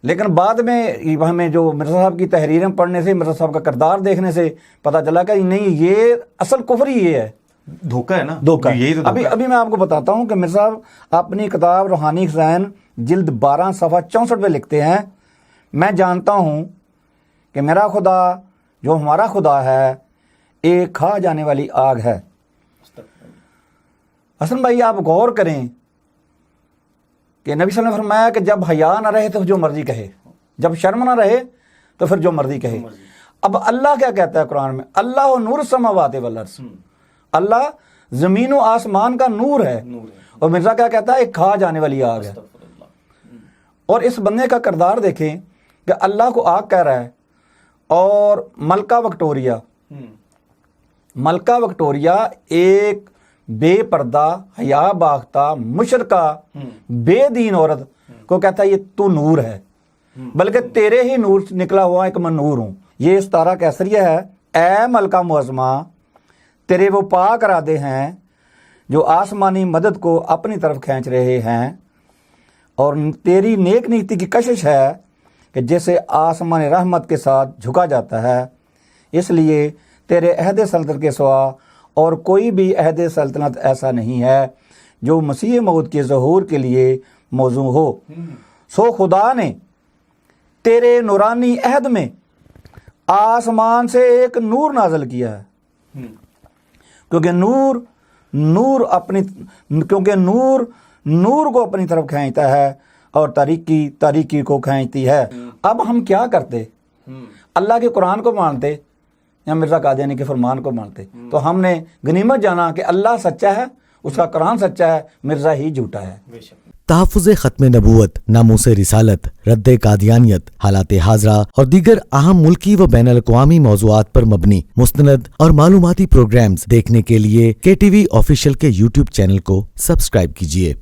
لیکن بعد میں ہمیں جو مرزا صاحب کی تحریریں پڑھنے سے، مرزا صاحب کا کردار دیکھنے سے پتہ چلا کہ نہیں، یہ اصل کفر ہی یہ ہے، دھوکہ ہے نا، دھوکہ۔ یہی تو ابھی میں آپ کو بتاتا ہوں کہ مرزا صاحب اپنی کتاب روحانی خزائن جلد 12 صفحہ 64 پہ لکھتے ہیں، میں جانتا ہوں کہ میرا خدا جو ہمارا خدا ہے ایک کھا جانے والی آگ ہے۔ حسن بھائی آپ غور کریں کہ نبی صلی اللہ علیہ وسلم نے فرمایا کہ جب حیا نہ رہے تو جو مرضی کہے، جب شرم نہ رہے تو پھر جو مرضی کہے۔ اب اللہ کیا کہتا ہے قرآن میں؟ اللہ نور السماوات والارض، اللہ زمین و آسمان کا نور ہے، اور مرزا کیا کہتا ہے؟ ایک کھا جانے والی آگ ہے۔ اور اس بندے کا کردار دیکھیں کہ اللہ کو آگ کہہ رہا ہے، اور ملکہ وکٹوریا ایک بے پردہ، حیا باختہ، مشرکہ، بے دین عورت کو کہتا ہے یہ تو نور ہے، بلکہ تیرے ہی نور نکلا ہوا ایک میں نور ہوں۔ یہ ستارہ کیسریہ ہے، اے ملکہ معظمہ تیرے وہ پاک ارادے ہیں جو آسمانی مدد کو اپنی طرف کھینچ رہے ہیں، اور تیری نیک نیتی کی کشش ہے کہ جیسے آسمان رحمت کے ساتھ جھکا جاتا ہے، اس لیے تیرے عہد سلطنت کے سوا اور کوئی بھی عہد سلطنت ایسا نہیں ہے جو مسیح موعود کے ظہور کے لیے موزوں ہو۔ سو خدا نے تیرے نورانی عہد میں آسمان سے ایک نور نازل کیا ہے، کیونکہ نور کو اپنی طرف کھینچتا ہے، اور تاریکی کو کھینچتی ہے۔ اب ہم کیا کرتے؟ اللہ کے قرآن کو مانتے یا مرزا قادیانی کے فرمان کو مانتے؟ تو ہم نے غنیمت جانا کہ اللہ سچا ہے، اس کا قرآن سچا ہے، مرزا ہی جھوٹا ہے۔ تحفظ ختم نبوت، ناموس رسالت، رد قادیانیت، حالات حاضرہ اور دیگر اہم ملکی و بین الاقوامی موضوعات پر مبنی مستند اور معلوماتی پروگرامز دیکھنے کے لیے KTV آفیشیل کے YouTube چینل کو سبسکرائب کیجیے۔